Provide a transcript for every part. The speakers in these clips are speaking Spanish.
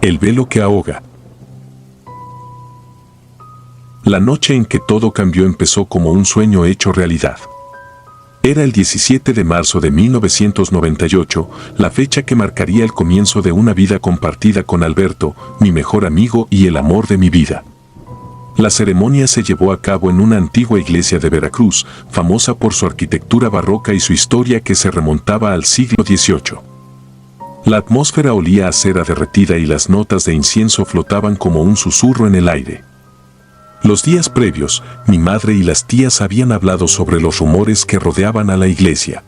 El velo que ahoga. La noche en que todo cambió empezó como un sueño hecho realidad. Era el 17 de marzo de 1998, la fecha que marcaría el comienzo de una vida compartida con Alberto, mi mejor amigo y el amor de mi vida. La ceremonia se llevó a cabo en una antigua iglesia de Veracruz, famosa por su arquitectura barroca y su historia que se remontaba al siglo XVIII. La atmósfera olía a cera derretida y las notas de incienso flotaban como un susurro en el aire. Los días previos, mi madre y las tías habían hablado sobre los rumores que rodeaban a la iglesia.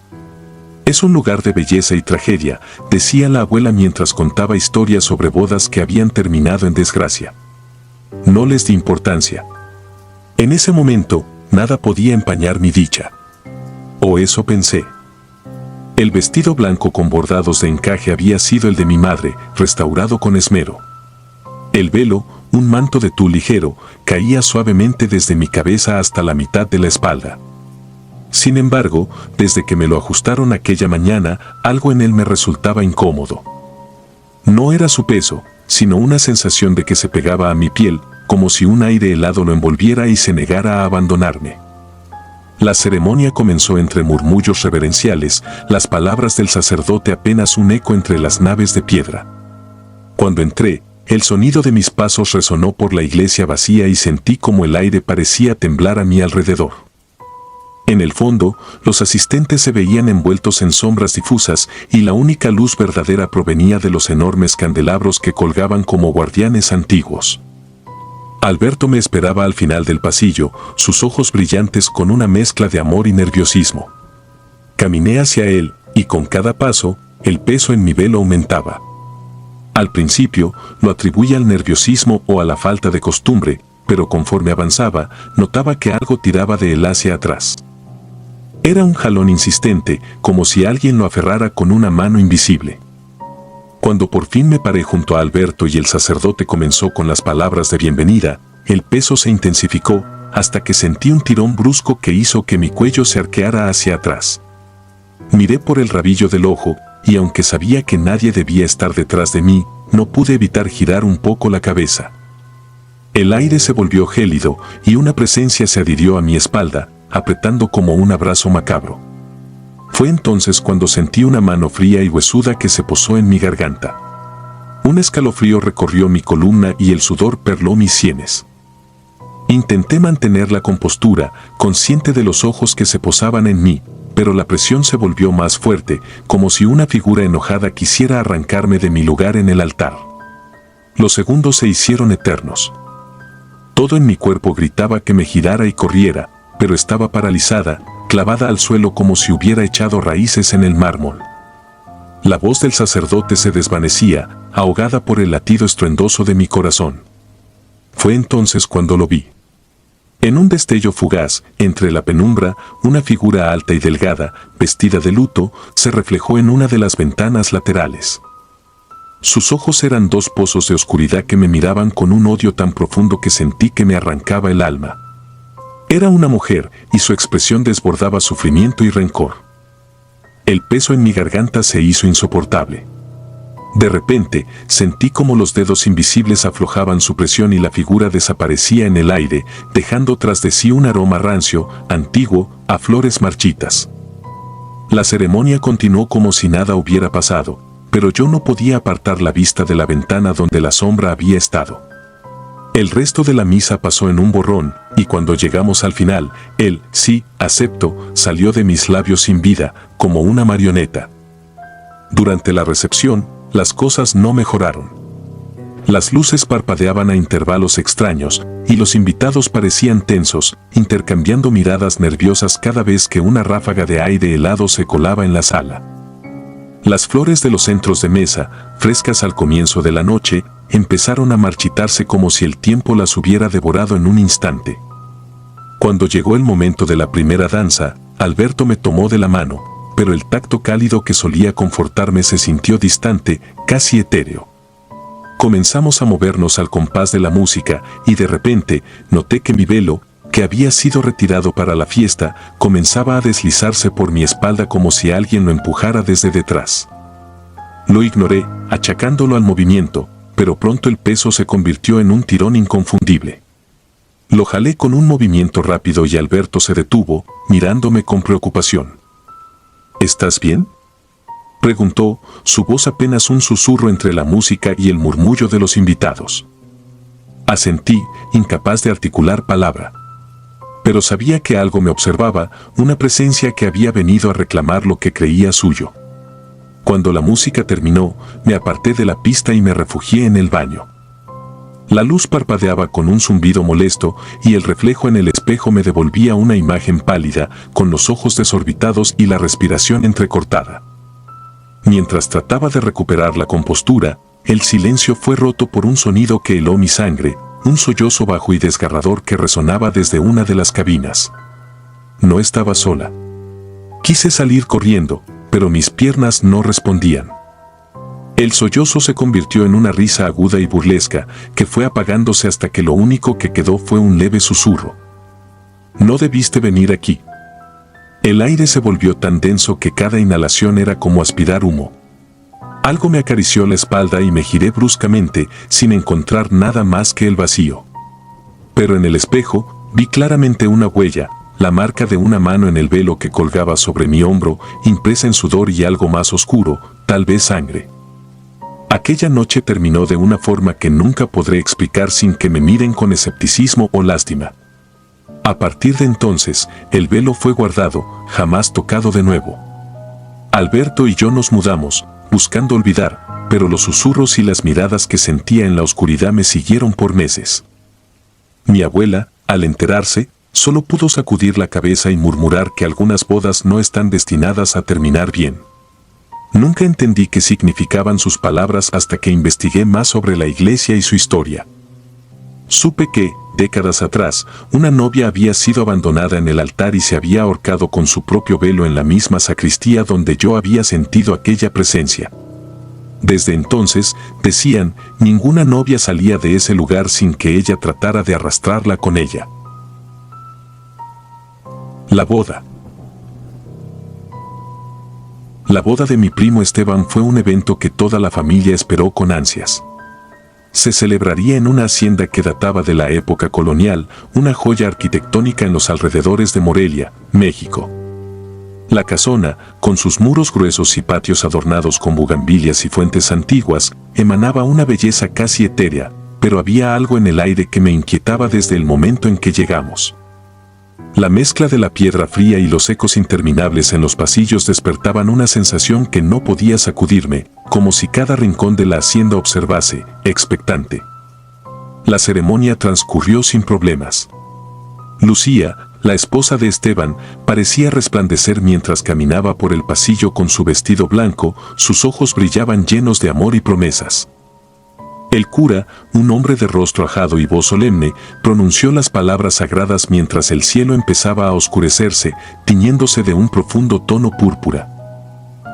Es un lugar de belleza y tragedia, decía la abuela mientras contaba historias sobre bodas que habían terminado en desgracia. No les di importancia. En ese momento, nada podía empañar mi dicha. O eso pensé. El vestido blanco con bordados de encaje había sido el de mi madre, restaurado con esmero. El velo, un manto de tul ligero, caía suavemente desde mi cabeza hasta la mitad de la espalda. Sin embargo, desde que me lo ajustaron aquella mañana, algo en él me resultaba incómodo. No era su peso, sino una sensación de que se pegaba a mi piel, como si un aire helado lo envolviera y se negara a abandonarme. La ceremonia comenzó entre murmullos reverenciales, las palabras del sacerdote apenas un eco entre las naves de piedra. Cuando entré, el sonido de mis pasos resonó por la iglesia vacía y sentí como el aire parecía temblar a mi alrededor. En el fondo, los asistentes se veían envueltos en sombras difusas y la única luz verdadera provenía de los enormes candelabros que colgaban como guardianes antiguos. Alberto me esperaba al final del pasillo, sus ojos brillantes con una mezcla de amor y nerviosismo. Caminé hacia él, y con cada paso, el peso en mi velo aumentaba. Al principio, lo atribuía al nerviosismo o a la falta de costumbre, pero conforme avanzaba, notaba que algo tiraba de él hacia atrás. Era un jalón insistente, como si alguien lo aferrara con una mano invisible. Cuando por fin me paré junto a Alberto y el sacerdote comenzó con las palabras de bienvenida, el peso se intensificó, hasta que sentí un tirón brusco que hizo que mi cuello se arqueara hacia atrás. Miré por el rabillo del ojo, y aunque sabía que nadie debía estar detrás de mí, no pude evitar girar un poco la cabeza. El aire se volvió gélido, y una presencia se adhirió a mi espalda, apretando como un abrazo macabro. Fue entonces cuando sentí una mano fría y huesuda que se posó en mi garganta. Un escalofrío recorrió mi columna y el sudor perló mis sienes. Intenté mantener la compostura, consciente de los ojos que se posaban en mí, pero la presión se volvió más fuerte, como si una figura enojada quisiera arrancarme de mi lugar en el altar. Los segundos se hicieron eternos. Todo en mi cuerpo gritaba que me girara y corriera, pero estaba paralizada, clavada al suelo como si hubiera echado raíces en el mármol. La voz del sacerdote se desvanecía, ahogada por el latido estruendoso de mi corazón. Fue entonces cuando lo vi. En un destello fugaz, entre la penumbra, una figura alta y delgada, vestida de luto, se reflejó en una de las ventanas laterales. Sus ojos eran dos pozos de oscuridad que me miraban con un odio tan profundo que sentí que me arrancaba el alma. Era una mujer, y su expresión desbordaba sufrimiento y rencor. El peso en mi garganta se hizo insoportable. De repente, sentí como los dedos invisibles aflojaban su presión y la figura desaparecía en el aire, dejando tras de sí un aroma rancio, antiguo, a flores marchitas. La ceremonia continuó como si nada hubiera pasado, pero yo no podía apartar la vista de la ventana donde la sombra había estado. El resto de la misa pasó en un borrón, y cuando llegamos al final, el "sí, acepto" salió de mis labios sin vida, como una marioneta. Durante la recepción, las cosas no mejoraron. Las luces parpadeaban a intervalos extraños, y los invitados parecían tensos, intercambiando miradas nerviosas cada vez que una ráfaga de aire helado se colaba en la sala. Las flores de los centros de mesa, frescas al comienzo de la noche, empezaron a marchitarse como si el tiempo las hubiera devorado en un instante. Cuando llegó el momento de la primera danza, Alberto me tomó de la mano, pero el tacto cálido que solía confortarme se sintió distante, casi etéreo. Comenzamos a movernos al compás de la música, y de repente, noté que mi velo, que había sido retirado para la fiesta, comenzaba a deslizarse por mi espalda como si alguien lo empujara desde detrás. Lo ignoré, achacándolo al movimiento, pero pronto el peso se convirtió en un tirón inconfundible. Lo jalé con un movimiento rápido y Alberto se detuvo, mirándome con preocupación. ¿Estás bien?, preguntó, su voz apenas un susurro entre la música y el murmullo de los invitados. Asentí, incapaz de articular palabra. Pero sabía que algo me observaba, una presencia que había venido a reclamar lo que creía suyo. Cuando la música terminó, me aparté de la pista y me refugié en el baño. La luz parpadeaba con un zumbido molesto y el reflejo en el espejo me devolvía una imagen pálida, con los ojos desorbitados y la respiración entrecortada. Mientras trataba de recuperar la compostura, el silencio fue roto por un sonido que heló mi sangre, un sollozo bajo y desgarrador que resonaba desde una de las cabinas. No estaba sola. Quise salir corriendo, pero mis piernas no respondían. El sollozo se convirtió en una risa aguda y burlesca, que fue apagándose hasta que lo único que quedó fue un leve susurro. No debiste venir aquí. El aire se volvió tan denso que cada inhalación era como aspirar humo. Algo me acarició la espalda y me giré bruscamente, sin encontrar nada más que el vacío. Pero en el espejo, vi claramente una huella, la marca de una mano en el velo que colgaba sobre mi hombro, impresa en sudor y algo más oscuro, tal vez sangre. Aquella noche terminó de una forma que nunca podré explicar sin que me miren con escepticismo o lástima. A partir de entonces, el velo fue guardado, jamás tocado de nuevo. Alberto y yo nos mudamos, buscando olvidar, pero los susurros y las miradas que sentía en la oscuridad me siguieron por meses. Mi abuela, al enterarse, solo pudo sacudir la cabeza y murmurar que algunas bodas no están destinadas a terminar bien. Nunca entendí qué significaban sus palabras hasta que investigué más sobre la iglesia y su historia. Supe que, décadas atrás, una novia había sido abandonada en el altar y se había ahorcado con su propio velo en la misma sacristía donde yo había sentido aquella presencia. Desde entonces, decían, ninguna novia salía de ese lugar sin que ella tratara de arrastrarla con ella. La boda. La boda de mi primo Esteban fue un evento que toda la familia esperó con ansias. Se celebraría en una hacienda que databa de la época colonial, una joya arquitectónica en los alrededores de Morelia, México. La casona, con sus muros gruesos y patios adornados con bugambilias y fuentes antiguas, emanaba una belleza casi etérea, pero había algo en el aire que me inquietaba desde el momento en que llegamos. La mezcla de la piedra fría y los ecos interminables en los pasillos despertaban una sensación que no podía sacudirme, como si cada rincón de la hacienda observase, expectante. La ceremonia transcurrió sin problemas. Lucía, la esposa de Esteban, parecía resplandecer mientras caminaba por el pasillo con su vestido blanco, sus ojos brillaban llenos de amor y promesas. El cura, un hombre de rostro ajado y voz solemne, pronunció las palabras sagradas mientras el cielo empezaba a oscurecerse, tiñéndose de un profundo tono púrpura.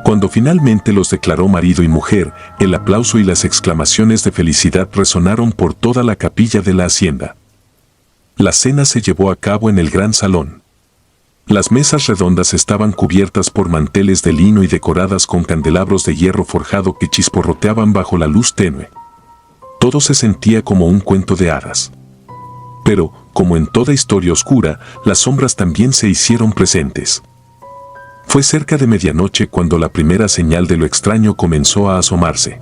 Cuando finalmente los declaró marido y mujer, el aplauso y las exclamaciones de felicidad resonaron por toda la capilla de la hacienda. La cena se llevó a cabo en el gran salón. Las mesas redondas estaban cubiertas por manteles de lino y decoradas con candelabros de hierro forjado que chisporroteaban bajo la luz tenue. Todo se sentía como un cuento de hadas. Pero, como en toda historia oscura, las sombras también se hicieron presentes. Fue cerca de medianoche cuando la primera señal de lo extraño comenzó a asomarse.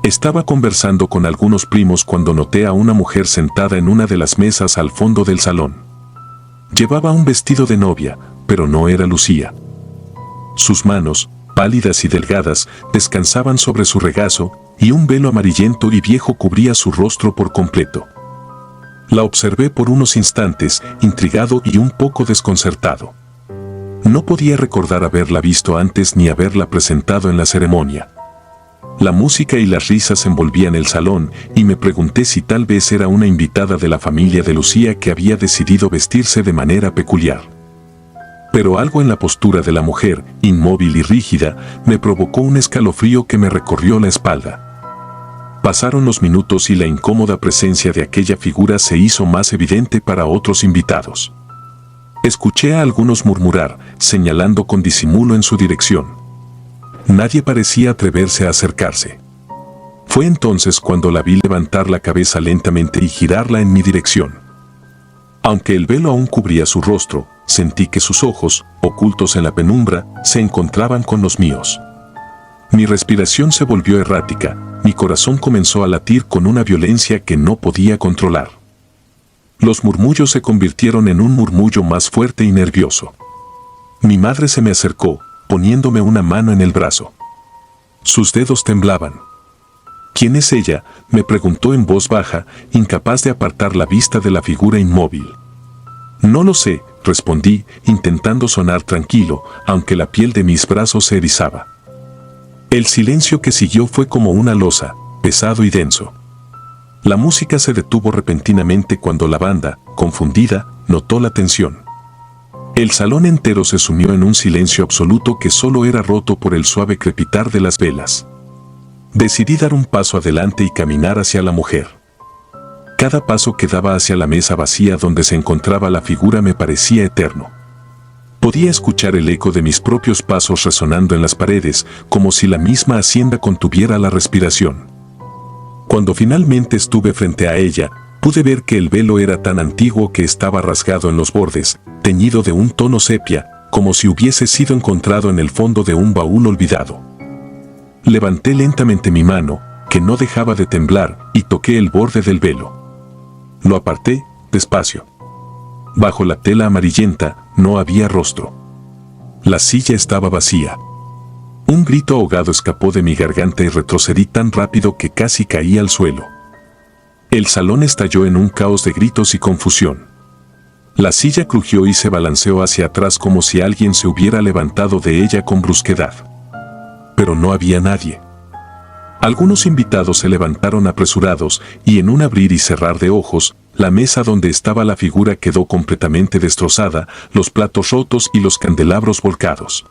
Estaba conversando con algunos primos cuando noté a una mujer sentada en una de las mesas al fondo del salón. Llevaba un vestido de novia, pero no era Lucía. Sus manos, pálidas y delgadas, descansaban sobre su regazo, y un velo amarillento y viejo cubría su rostro por completo. La observé por unos instantes, intrigado y un poco desconcertado. No podía recordar haberla visto antes ni haberla presentado en la ceremonia. La música y las risas envolvían el salón, y me pregunté si tal vez era una invitada de la familia de Lucía que había decidido vestirse de manera peculiar. Pero algo en la postura de la mujer, inmóvil y rígida, me provocó un escalofrío que me recorrió la espalda. Pasaron los minutos y la incómoda presencia de aquella figura se hizo más evidente para otros invitados. Escuché a algunos murmurar, señalando con disimulo en su dirección. Nadie parecía atreverse a acercarse. Fue entonces cuando la vi levantar la cabeza lentamente y girarla en mi dirección. Aunque el velo aún cubría su rostro, sentí que sus ojos, ocultos en la penumbra, se encontraban con los míos. Mi respiración se volvió errática, mi corazón comenzó a latir con una violencia que no podía controlar. Los murmullos se convirtieron en un murmullo más fuerte y nervioso. Mi madre se me acercó, poniéndome una mano en el brazo. Sus dedos temblaban. ¿Quién es ella?, me preguntó en voz baja, incapaz de apartar la vista de la figura inmóvil. No lo sé, respondí, intentando sonar tranquilo, aunque la piel de mis brazos se erizaba. El silencio que siguió fue como una losa, pesado y denso. La música se detuvo repentinamente cuando la banda, confundida, notó la tensión. El salón entero se sumió en un silencio absoluto que solo era roto por el suave crepitar de las velas. Decidí dar un paso adelante y caminar hacia la mujer. Cada paso que daba hacia la mesa vacía donde se encontraba la figura me parecía eterno. Podía escuchar el eco de mis propios pasos resonando en las paredes, como si la misma hacienda contuviera la respiración. Cuando finalmente estuve frente a ella, pude ver que el velo era tan antiguo que estaba rasgado en los bordes, teñido de un tono sepia, como si hubiese sido encontrado en el fondo de un baúl olvidado. Levanté lentamente mi mano, que no dejaba de temblar, y toqué el borde del velo. Lo aparté, despacio. Bajo la tela amarillenta, no había rostro. La silla estaba vacía. Un grito ahogado escapó de mi garganta y retrocedí tan rápido que casi caí al suelo. El salón estalló en un caos de gritos y confusión. La silla crujió y se balanceó hacia atrás como si alguien se hubiera levantado de ella con brusquedad. Pero no había nadie. Algunos invitados se levantaron apresurados y en un abrir y cerrar de ojos, la mesa donde estaba la figura quedó completamente destrozada, los platos rotos y los candelabros volcados.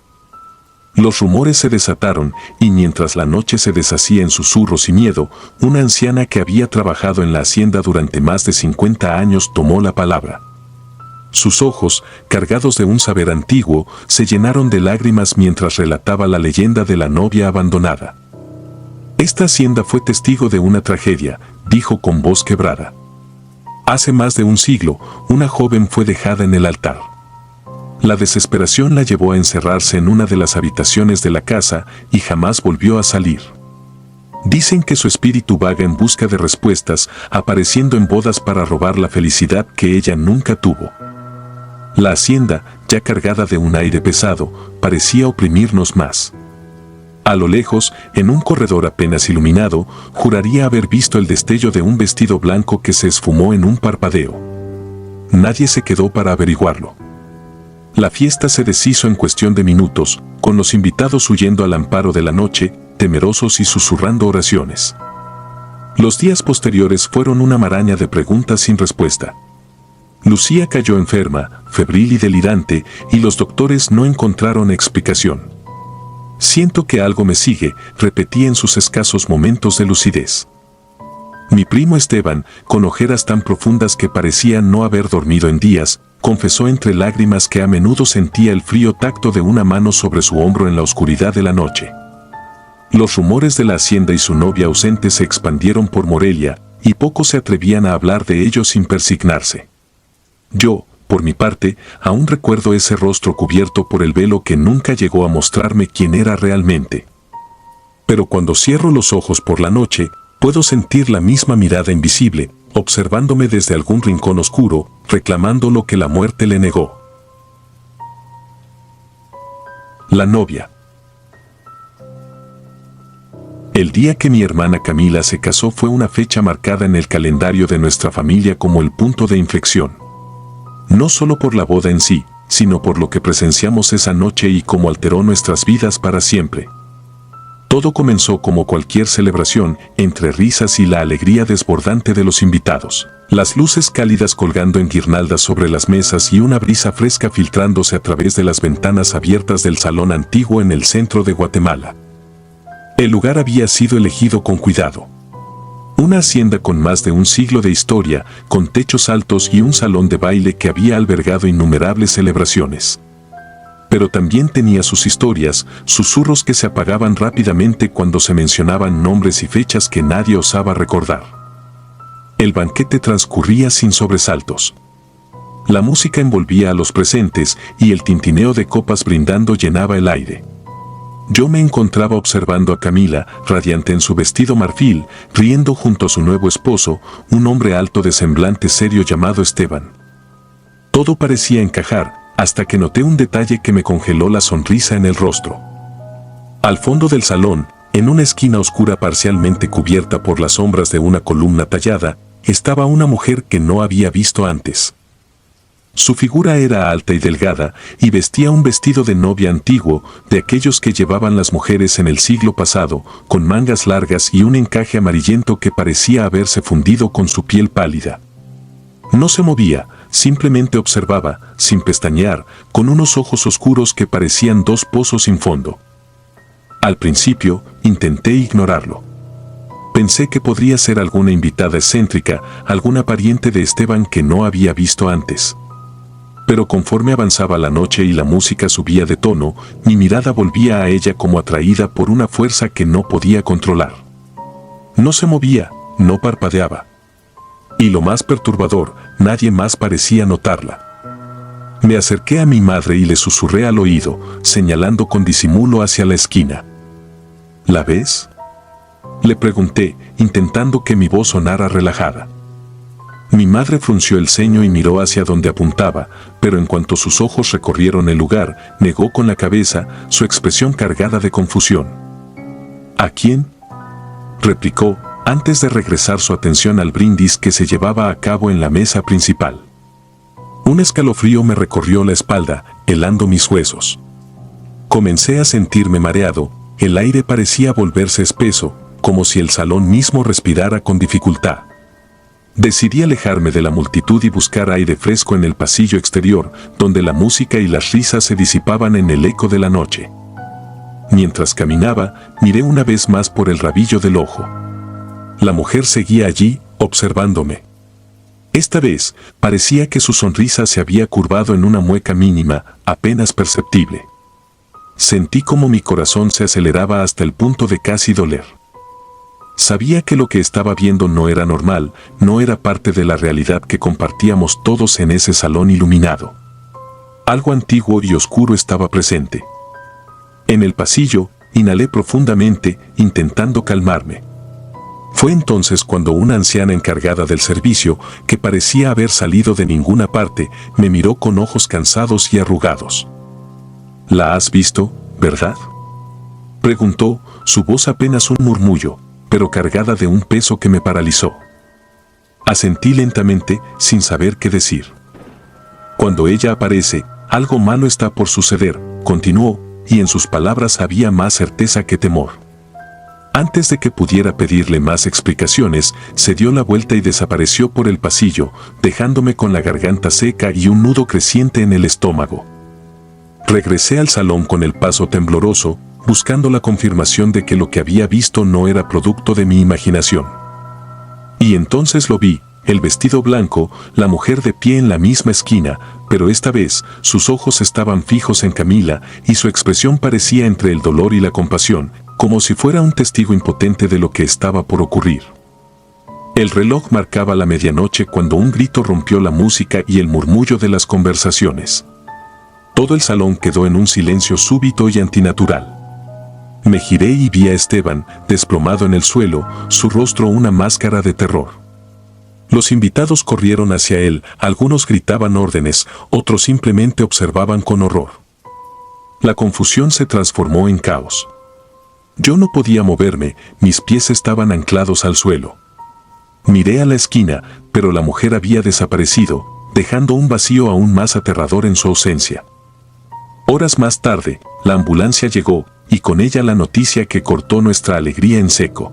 Los rumores se desataron y mientras la noche se deshacía en susurros y miedo, una anciana que había trabajado en la hacienda durante más de 50 años tomó la palabra. Sus ojos, cargados de un saber antiguo, se llenaron de lágrimas mientras relataba la leyenda de la novia abandonada. Esta hacienda fue testigo de una tragedia, dijo con voz quebrada. Hace más de un siglo, una joven fue dejada en el altar. La desesperación la llevó a encerrarse en una de las habitaciones de la casa y jamás volvió a salir. Dicen que su espíritu vaga en busca de respuestas, apareciendo en bodas para robar la felicidad que ella nunca tuvo. La hacienda, ya cargada de un aire pesado, parecía oprimirnos más. A lo lejos, en un corredor apenas iluminado, juraría haber visto el destello de un vestido blanco que se esfumó en un parpadeo. Nadie se quedó para averiguarlo. La fiesta se deshizo en cuestión de minutos, con los invitados huyendo al amparo de la noche, temerosos y susurrando oraciones. Los días posteriores fueron una maraña de preguntas sin respuesta. Lucía cayó enferma, febril y delirante, y los doctores no encontraron explicación. Siento que algo me sigue, repetí en sus escasos momentos de lucidez. Mi primo Esteban, con ojeras tan profundas que parecían no haber dormido en días, confesó entre lágrimas que a menudo sentía el frío tacto de una mano sobre su hombro en la oscuridad de la noche. Los rumores de la hacienda y su novia ausente se expandieron por Morelia, y pocos se atrevían a hablar de ello sin persignarse. Yo, por mi parte, aún recuerdo ese rostro cubierto por el velo que nunca llegó a mostrarme quién era realmente. Pero cuando cierro los ojos por la noche, puedo sentir la misma mirada invisible, observándome desde algún rincón oscuro, reclamando lo que la muerte le negó. La novia. El día que mi hermana Camila se casó fue una fecha marcada en el calendario de nuestra familia como el punto de inflexión. No solo por la boda en sí, sino por lo que presenciamos esa noche y cómo alteró nuestras vidas para siempre. Todo comenzó como cualquier celebración, entre risas y la alegría desbordante de los invitados. Las luces cálidas colgando en guirnaldas sobre las mesas y una brisa fresca filtrándose a través de las ventanas abiertas del salón antiguo en el centro de Guatemala. El lugar había sido elegido con cuidado. Una hacienda con más de un siglo de historia, con techos altos y un salón de baile que había albergado innumerables celebraciones. Pero también tenía sus historias, susurros que se apagaban rápidamente cuando se mencionaban nombres y fechas que nadie osaba recordar. El banquete transcurría sin sobresaltos. La música envolvía a los presentes y el tintineo de copas brindando llenaba el aire. Yo me encontraba observando a Camila, radiante en su vestido marfil, riendo junto a su nuevo esposo, un hombre alto de semblante serio llamado Esteban. Todo parecía encajar, hasta que noté un detalle que me congeló la sonrisa en el rostro. Al fondo del salón, en una esquina oscura parcialmente cubierta por las sombras de una columna tallada, estaba una mujer que no había visto antes. Su figura era alta y delgada, y vestía un vestido de novia antiguo, de aquellos que llevaban las mujeres en el siglo pasado, con mangas largas y un encaje amarillento que parecía haberse fundido con su piel pálida. No se movía, simplemente observaba, sin pestañear, con unos ojos oscuros que parecían dos pozos sin fondo. Al principio, intenté ignorarlo. Pensé que podría ser alguna invitada excéntrica, alguna pariente de Esteban que no había visto antes. Pero conforme avanzaba la noche y la música subía de tono, mi mirada volvía a ella como atraída por una fuerza que no podía controlar. No se movía, no parpadeaba. Y lo más perturbador, nadie más parecía notarla. Me acerqué a mi madre y le susurré al oído, señalando con disimulo hacia la esquina. ¿La ves?, le pregunté, intentando que mi voz sonara relajada. Mi madre frunció el ceño y miró hacia donde apuntaba, pero en cuanto sus ojos recorrieron el lugar, negó con la cabeza, su expresión cargada de confusión. ¿A quién?, replicó, antes de regresar su atención al brindis que se llevaba a cabo en la mesa principal. Un escalofrío me recorrió la espalda, helando mis huesos. Comencé a sentirme mareado, el aire parecía volverse espeso, como si el salón mismo respirara con dificultad. Decidí alejarme de la multitud y buscar aire fresco en el pasillo exterior, donde la música y las risas se disipaban en el eco de la noche. Mientras caminaba, miré una vez más por el rabillo del ojo. La mujer seguía allí, observándome. Esta vez, parecía que su sonrisa se había curvado en una mueca mínima, apenas perceptible. Sentí como mi corazón se aceleraba hasta el punto de casi doler. Sabía que lo que estaba viendo no era normal, no era parte de la realidad que compartíamos todos en ese salón iluminado. Algo antiguo y oscuro estaba presente. En el pasillo, inhalé profundamente, intentando calmarme. Fue entonces cuando una anciana encargada del servicio, que parecía haber salido de ninguna parte, me miró con ojos cansados y arrugados. ¿La has visto, verdad?, preguntó, su voz apenas un murmullo, pero cargada de un peso que me paralizó. Asentí lentamente, sin saber qué decir. Cuando ella aparece, algo malo está por suceder, continuó, y en sus palabras había más certeza que temor. Antes de que pudiera pedirle más explicaciones, se dio la vuelta y desapareció por el pasillo, dejándome con la garganta seca y un nudo creciente en el estómago. Regresé al salón con el paso tembloroso, buscando la confirmación de que lo que había visto no era producto de mi imaginación. Y entonces lo vi, el vestido blanco, la mujer de pie en la misma esquina, pero esta vez sus ojos estaban fijos en Camila y su expresión parecía entre el dolor y la compasión, como si fuera un testigo impotente de lo que estaba por ocurrir. El reloj marcaba la medianoche cuando un grito rompió la música y el murmullo de las conversaciones. Todo el salón quedó en un silencio súbito y antinatural. Me giré y vi a Esteban, desplomado en el suelo, su rostro una máscara de terror. Los invitados corrieron hacia él, algunos gritaban órdenes, otros simplemente observaban con horror. La confusión se transformó en caos. Yo no podía moverme, mis pies estaban anclados al suelo. Miré a la esquina, pero la mujer había desaparecido, dejando un vacío aún más aterrador en su ausencia. Horas más tarde, la ambulancia llegó, y con ella la noticia que cortó nuestra alegría en seco.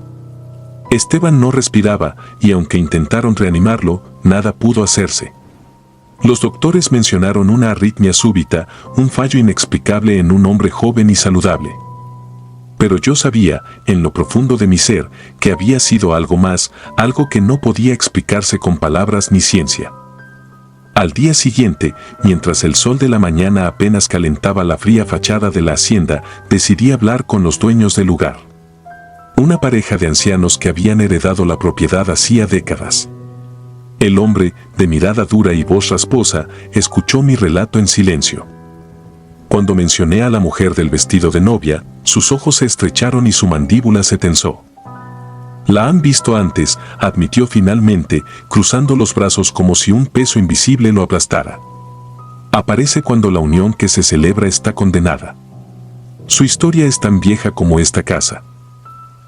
Esteban no respiraba, y aunque intentaron reanimarlo, nada pudo hacerse. Los doctores mencionaron una arritmia súbita, un fallo inexplicable en un hombre joven y saludable. Pero yo sabía, en lo profundo de mi ser, que había sido algo más, algo que no podía explicarse con palabras ni ciencia. Al día siguiente, mientras el sol de la mañana apenas calentaba la fría fachada de la hacienda, decidí hablar con los dueños del lugar. Una pareja de ancianos que habían heredado la propiedad hacía décadas. El hombre, de mirada dura y voz rasposa, escuchó mi relato en silencio. Cuando mencioné a la mujer del vestido de novia, sus ojos se estrecharon y su mandíbula se tensó. «La han visto antes», admitió finalmente, cruzando los brazos como si un peso invisible lo aplastara. «Aparece cuando la unión que se celebra está condenada. Su historia es tan vieja como esta casa.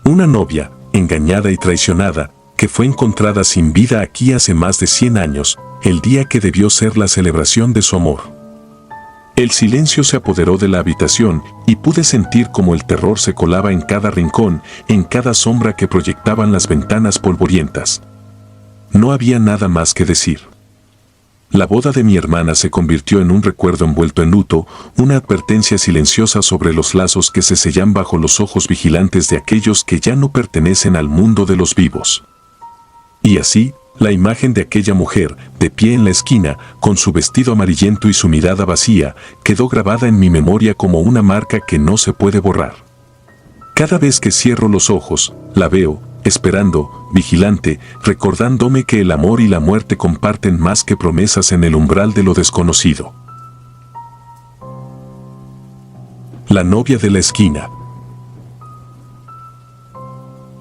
Una novia, engañada y traicionada, que fue encontrada sin vida aquí hace más de 100 años, el día que debió ser la celebración de su amor». El silencio se apoderó de la habitación y pude sentir cómo el terror se colaba en cada rincón, en cada sombra que proyectaban las ventanas polvorientas. No había nada más que decir. La boda de mi hermana se convirtió en un recuerdo envuelto en luto, una advertencia silenciosa sobre los lazos que se sellan bajo los ojos vigilantes de aquellos que ya no pertenecen al mundo de los vivos. Y así, la imagen de aquella mujer, de pie en la esquina, con su vestido amarillento y su mirada vacía, quedó grabada en mi memoria como una marca que no se puede borrar. Cada vez que cierro los ojos, la veo, esperando, vigilante, recordándome que el amor y la muerte comparten más que promesas en el umbral de lo desconocido. La novia de la esquina.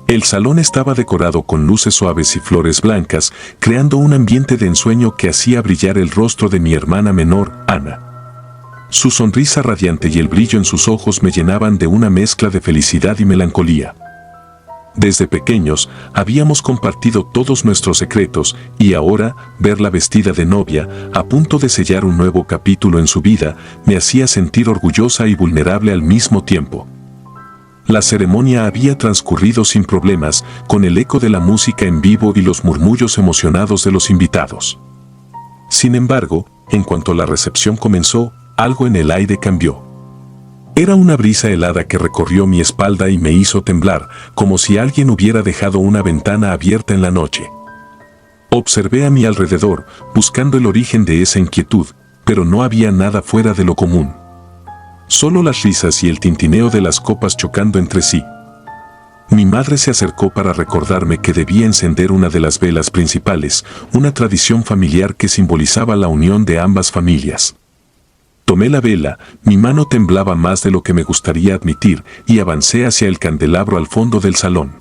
El salón estaba decorado con luces suaves y flores blancas, creando un ambiente de ensueño que hacía brillar el rostro de mi hermana menor, Ana. Su sonrisa radiante y el brillo en sus ojos me llenaban de una mezcla de felicidad y melancolía. Desde pequeños, habíamos compartido todos nuestros secretos, y ahora, verla vestida de novia, a punto de sellar un nuevo capítulo en su vida, me hacía sentir orgullosa y vulnerable al mismo tiempo. La ceremonia había transcurrido sin problemas, con el eco de la música en vivo y los murmullos emocionados de los invitados. Sin embargo, en cuanto la recepción comenzó, algo en el aire cambió. Era una brisa helada que recorrió mi espalda y me hizo temblar, como si alguien hubiera dejado una ventana abierta en la noche. Observé a mi alrededor, buscando el origen de esa inquietud, pero no había nada fuera de lo común. Solo las risas y el tintineo de las copas chocando entre sí. Mi madre se acercó para recordarme que debía encender una de las velas principales, una tradición familiar que simbolizaba la unión de ambas familias. Tomé la vela, mi mano temblaba más de lo que me gustaría admitir y avancé hacia el candelabro al fondo del salón.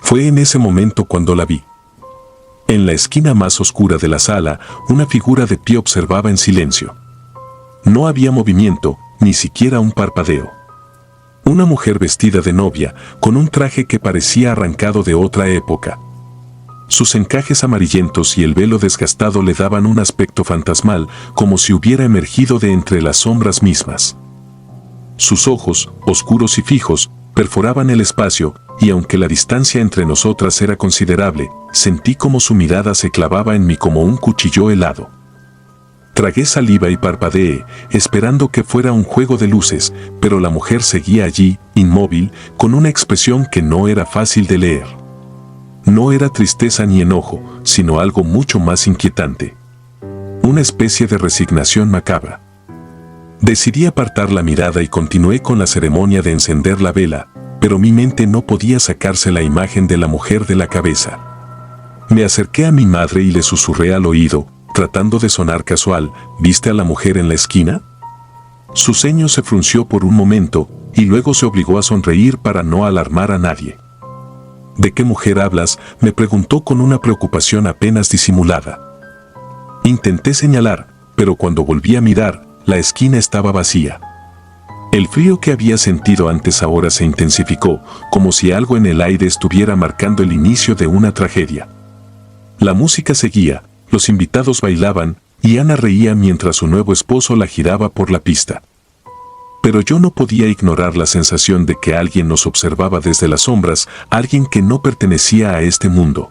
Fue en ese momento cuando la vi. En la esquina más oscura de la sala, una figura de pie observaba en silencio. No había movimiento, ni siquiera un parpadeo. Una mujer vestida de novia, con un traje que parecía arrancado de otra época. Sus encajes amarillentos y el velo desgastado le daban un aspecto fantasmal, como si hubiera emergido de entre las sombras mismas. Sus ojos, oscuros y fijos, perforaban el espacio, y aunque la distancia entre nosotras era considerable, sentí como su mirada se clavaba en mí como un cuchillo helado. Tragué saliva y parpadeé, esperando que fuera un juego de luces, pero la mujer seguía allí, inmóvil, con una expresión que no era fácil de leer. No era tristeza ni enojo, sino algo mucho más inquietante. Una especie de resignación macabra. Decidí apartar la mirada y continué con la ceremonia de encender la vela, pero mi mente no podía sacarse la imagen de la mujer de la cabeza. Me acerqué a mi madre y le susurré al oído, tratando de sonar casual: ¿viste a la mujer en la esquina? Su ceño se frunció por un momento, y luego se obligó a sonreír para no alarmar a nadie. ¿De qué mujer hablas?, me preguntó con una preocupación apenas disimulada. Intenté señalar, pero cuando volví a mirar, la esquina estaba vacía. El frío que había sentido antes ahora se intensificó, como si algo en el aire estuviera marcando el inicio de una tragedia. La música seguía, los invitados bailaban, y Ana reía mientras su nuevo esposo la giraba por la pista. Pero yo no podía ignorar la sensación de que alguien nos observaba desde las sombras, alguien que no pertenecía a este mundo.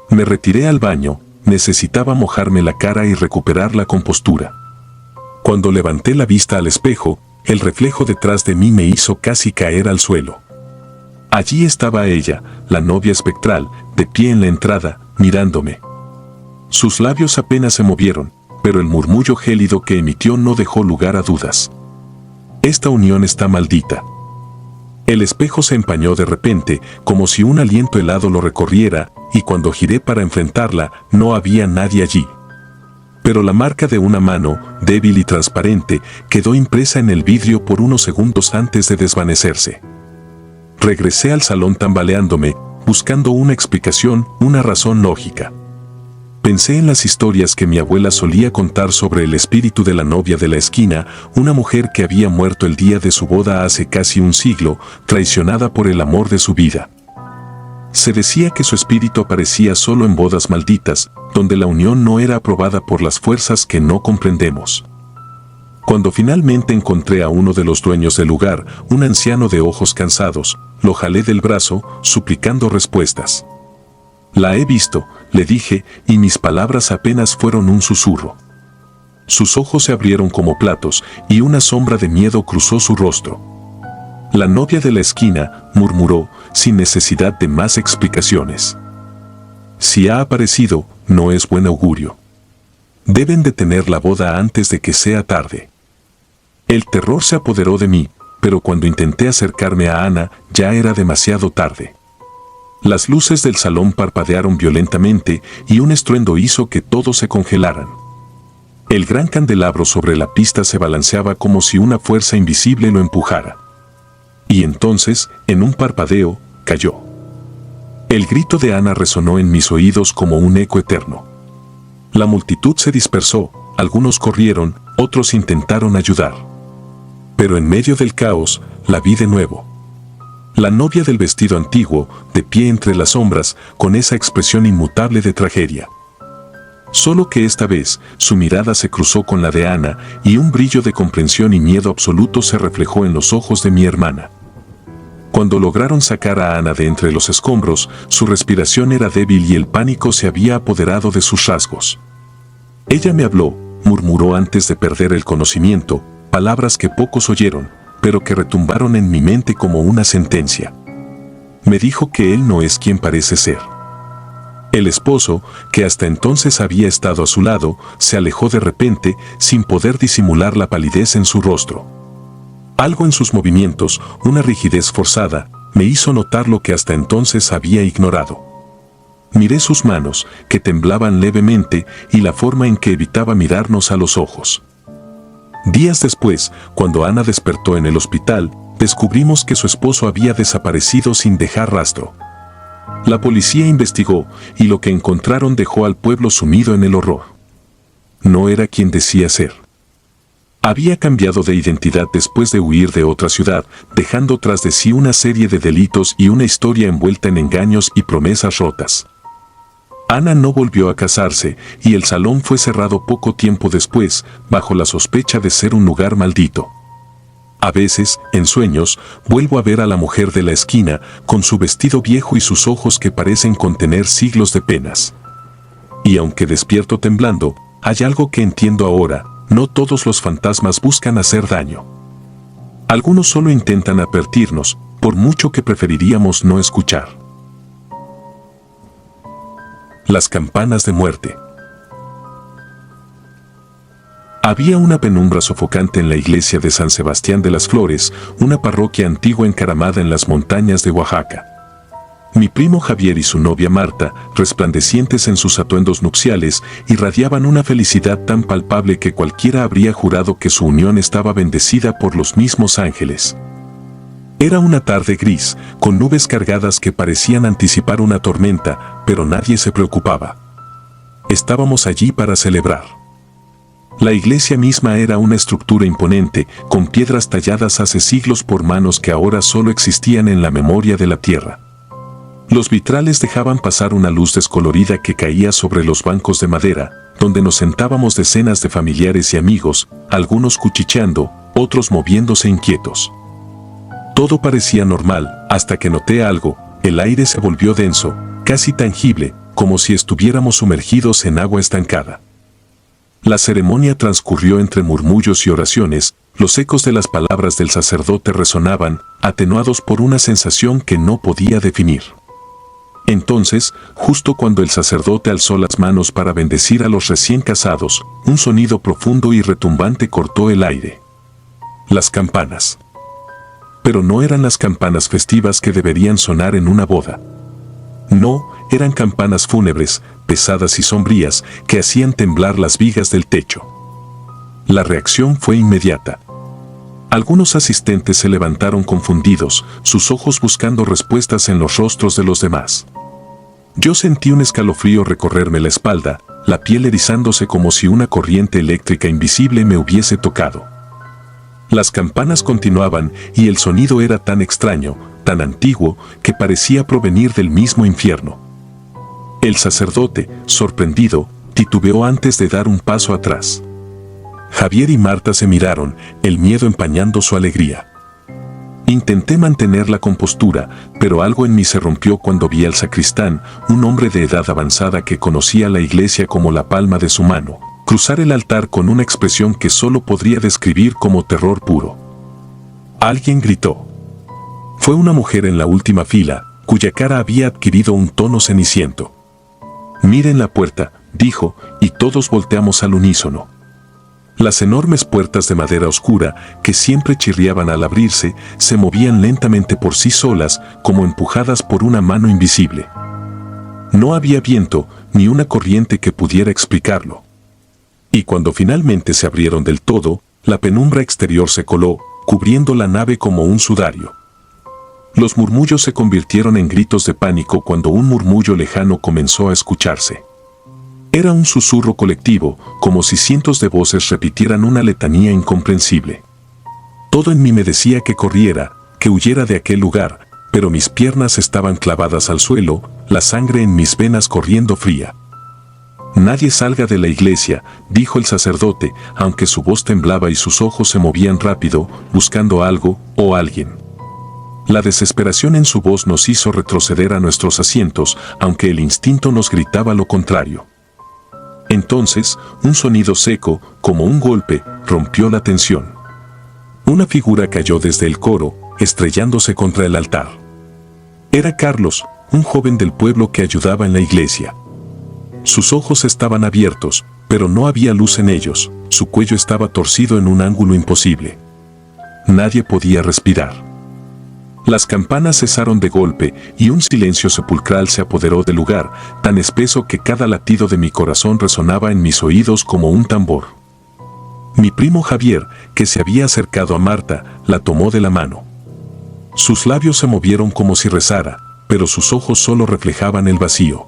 Me retiré al baño, necesitaba mojarme la cara y recuperar la compostura. Cuando levanté la vista al espejo, el reflejo detrás de mí me hizo casi caer al suelo. Allí estaba ella, la novia espectral, de pie en la entrada, mirándome. Sus labios apenas se movieron, pero el murmullo gélido que emitió no dejó lugar a dudas. Esta unión está maldita. El espejo se empañó de repente, como si un aliento helado lo recorriera, y cuando giré para enfrentarla, no había nadie allí. Pero la marca de una mano, débil y transparente, quedó impresa en el vidrio por unos segundos antes de desvanecerse. Regresé al salón tambaleándome, buscando una explicación, una razón lógica. Pensé en las historias que mi abuela solía contar sobre el espíritu de la novia de la esquina, una mujer que había muerto el día de su boda hace casi un siglo, traicionada por el amor de su vida. Se decía que su espíritu aparecía solo en bodas malditas, donde la unión no era aprobada por las fuerzas que no comprendemos. Cuando finalmente encontré a uno de los dueños del lugar, un anciano de ojos cansados, lo jalé del brazo, suplicando respuestas. La he visto, le dije, y mis palabras apenas fueron un susurro. Sus ojos se abrieron como platos, y una sombra de miedo cruzó su rostro. La novia de la esquina, murmuró, sin necesidad de más explicaciones. Si ha aparecido, no es buen augurio. Deben detener la boda antes de que sea tarde. El terror se apoderó de mí, pero cuando intenté acercarme a Ana, ya era demasiado tarde. Las luces del salón parpadearon violentamente y un estruendo hizo que todos se congelaran. El gran candelabro sobre la pista se balanceaba como si una fuerza invisible lo empujara. Y entonces, en un parpadeo, cayó. El grito de Ana resonó en mis oídos como un eco eterno. La multitud se dispersó, algunos corrieron, otros intentaron ayudar. Pero en medio del caos, la vi de nuevo. La novia del vestido antiguo, de pie entre las sombras, con esa expresión inmutable de tragedia. Solo que esta vez, su mirada se cruzó con la de Ana, y un brillo de comprensión y miedo absoluto se reflejó en los ojos de mi hermana. Cuando lograron sacar a Ana de entre los escombros, su respiración era débil y el pánico se había apoderado de sus rasgos. Ella me habló, murmuró antes de perder el conocimiento, palabras que pocos oyeron, pero que retumbaron en mi mente como una sentencia. Me dijo que él no es quien parece ser. El esposo, que hasta entonces había estado a su lado, se alejó de repente, sin poder disimular la palidez en su rostro. Algo en sus movimientos, una rigidez forzada, me hizo notar lo que hasta entonces había ignorado. Miré sus manos, que temblaban levemente, y la forma en que evitaba mirarnos a los ojos. Días después, cuando Ana despertó en el hospital, descubrimos que su esposo había desaparecido sin dejar rastro. La policía investigó, y lo que encontraron dejó al pueblo sumido en el horror. No era quien decía ser. Había cambiado de identidad después de huir de otra ciudad, dejando tras de sí una serie de delitos y una historia envuelta en engaños y promesas rotas. Ana no volvió a casarse, y el salón fue cerrado poco tiempo después, bajo la sospecha de ser un lugar maldito. A veces, en sueños, vuelvo a ver a la mujer de la esquina, con su vestido viejo y sus ojos que parecen contener siglos de penas. Y aunque despierto temblando, hay algo que entiendo ahora: no todos los fantasmas buscan hacer daño. Algunos solo intentan advertirnos, por mucho que preferiríamos no escuchar. Las campanas de muerte. Había una penumbra sofocante en la iglesia de San Sebastián de las Flores, una parroquia antigua encaramada en las montañas de Oaxaca. Mi primo Javier y su novia Marta, resplandecientes en sus atuendos nupciales, irradiaban una felicidad tan palpable que cualquiera habría jurado que su unión estaba bendecida por los mismos ángeles. Era una tarde gris, con nubes cargadas que parecían anticipar una tormenta, pero nadie se preocupaba. Estábamos allí para celebrar. La iglesia misma era una estructura imponente, con piedras talladas hace siglos por manos que ahora solo existían en la memoria de la tierra. Los vitrales dejaban pasar una luz descolorida que caía sobre los bancos de madera, donde nos sentábamos decenas de familiares y amigos, algunos cuchicheando, otros moviéndose inquietos. Todo parecía normal, hasta que noté algo: el aire se volvió denso, casi tangible, como si estuviéramos sumergidos en agua estancada. La ceremonia transcurrió entre murmullos y oraciones, los ecos de las palabras del sacerdote resonaban, atenuados por una sensación que no podía definir. Entonces, justo cuando el sacerdote alzó las manos para bendecir a los recién casados, un sonido profundo y retumbante cortó el aire. Las campanas. Pero no eran las campanas festivas que deberían sonar en una boda. No, eran campanas fúnebres, pesadas y sombrías, que hacían temblar las vigas del techo. La reacción fue inmediata. Algunos asistentes se levantaron confundidos, sus ojos buscando respuestas en los rostros de los demás. Yo sentí un escalofrío recorrerme la espalda, la piel erizándose como si una corriente eléctrica invisible me hubiese tocado. Las campanas continuaban y el sonido era tan extraño, tan antiguo, que parecía provenir del mismo infierno. El sacerdote, sorprendido, titubeó antes de dar un paso atrás. Javier y Marta se miraron, el miedo empañando su alegría. Intenté mantener la compostura, pero algo en mí se rompió cuando vi al sacristán, un hombre de edad avanzada que conocía la iglesia como la palma de su mano, cruzar el altar con una expresión que solo podría describir como terror puro. Alguien gritó. Fue una mujer en la última fila, cuya cara había adquirido un tono ceniciento. «Miren la puerta», dijo, y todos volteamos al unísono. Las enormes puertas de madera oscura, que siempre chirriaban al abrirse, se movían lentamente por sí solas, como empujadas por una mano invisible. No había viento, ni una corriente que pudiera explicarlo. Y cuando finalmente se abrieron del todo, la penumbra exterior se coló, cubriendo la nave como un sudario. Los murmullos se convirtieron en gritos de pánico cuando un murmullo lejano comenzó a escucharse. Era un susurro colectivo, como si cientos de voces repitieran una letanía incomprensible. Todo en mí me decía que corriera, que huyera de aquel lugar, pero mis piernas estaban clavadas al suelo, la sangre en mis venas corriendo fría. «Nadie salga de la iglesia», dijo el sacerdote, aunque su voz temblaba y sus ojos se movían rápido, buscando algo o alguien. La desesperación en su voz nos hizo retroceder a nuestros asientos, aunque el instinto nos gritaba lo contrario. Entonces, un sonido seco, como un golpe, rompió la tensión. Una figura cayó desde el coro, estrellándose contra el altar. Era Carlos, un joven del pueblo que ayudaba en la iglesia. Sus ojos estaban abiertos, pero no había luz en ellos, su cuello estaba torcido en un ángulo imposible. Nadie podía respirar. Las campanas cesaron de golpe y un silencio sepulcral se apoderó del lugar, tan espeso que cada latido de mi corazón resonaba en mis oídos como un tambor. Mi primo Javier, que se había acercado a Marta, la tomó de la mano. Sus labios se movieron como si rezara, pero sus ojos solo reflejaban el vacío.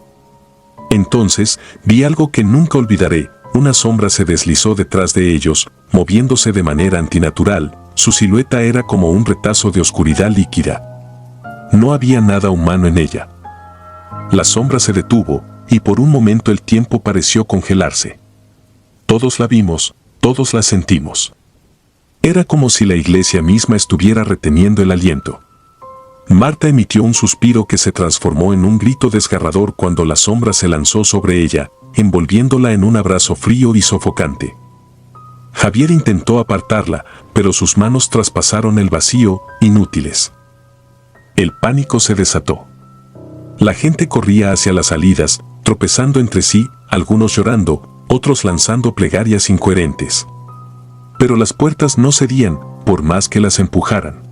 Entonces vi algo que nunca olvidaré, una sombra se deslizó detrás de ellos, moviéndose de manera antinatural. Su silueta era como un retazo de oscuridad líquida. No había nada humano en ella. La sombra se detuvo, y por un momento el tiempo pareció congelarse. Todos la vimos, todos la sentimos. Era como si la iglesia misma estuviera reteniendo el aliento. Marta emitió un suspiro que se transformó en un grito desgarrador cuando la sombra se lanzó sobre ella, envolviéndola en un abrazo frío y sofocante. Javier intentó apartarla, pero sus manos traspasaron el vacío, inútiles. El pánico se desató. La gente corría hacia las salidas, tropezando entre sí, algunos llorando, otros lanzando plegarias incoherentes. Pero las puertas no cedían, por más que las empujaran.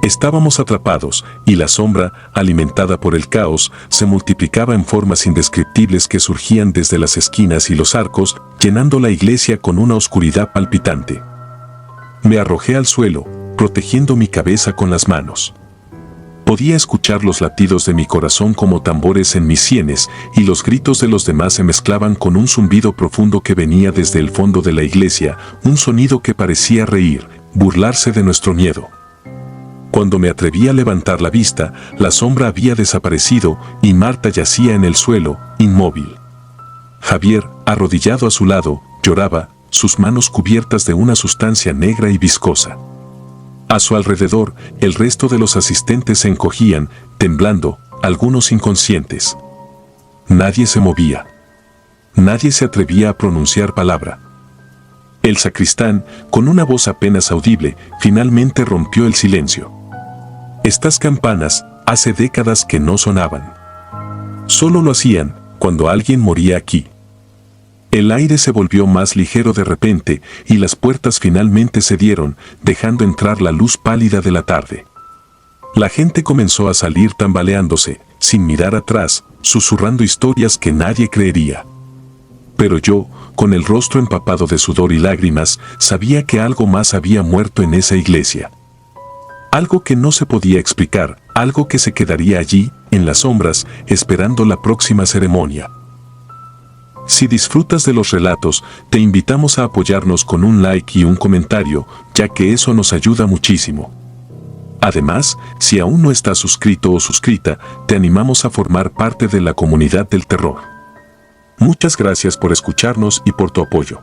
Estábamos atrapados, y la sombra, alimentada por el caos, se multiplicaba en formas indescriptibles que surgían desde las esquinas y los arcos, llenando la iglesia con una oscuridad palpitante. Me arrojé al suelo, protegiendo mi cabeza con las manos. Podía escuchar los latidos de mi corazón como tambores en mis sienes, y los gritos de los demás se mezclaban con un zumbido profundo que venía desde el fondo de la iglesia, un sonido que parecía reír, burlarse de nuestro miedo. Cuando me atreví a levantar la vista, la sombra había desaparecido y Marta yacía en el suelo, inmóvil. Javier, arrodillado a su lado, lloraba, sus manos cubiertas de una sustancia negra y viscosa. A su alrededor, el resto de los asistentes se encogían, temblando, algunos inconscientes. Nadie se movía. Nadie se atrevía a pronunciar palabra. El sacristán, con una voz apenas audible, finalmente rompió el silencio. Estas campanas, hace décadas que no sonaban. Solo lo hacían cuando alguien moría aquí. El aire se volvió más ligero de repente y las puertas finalmente cedieron, dejando entrar la luz pálida de la tarde. La gente comenzó a salir tambaleándose, sin mirar atrás, susurrando historias que nadie creería. Pero yo, con el rostro empapado de sudor y lágrimas, sabía que algo más había muerto en esa iglesia. Algo que no se podía explicar, algo que se quedaría allí, en las sombras, esperando la próxima ceremonia. Si disfrutas de los relatos, te invitamos a apoyarnos con un like y un comentario, ya que eso nos ayuda muchísimo. Además, si aún no estás suscrito o suscrita, te animamos a formar parte de la comunidad del terror. Muchas gracias por escucharnos y por tu apoyo.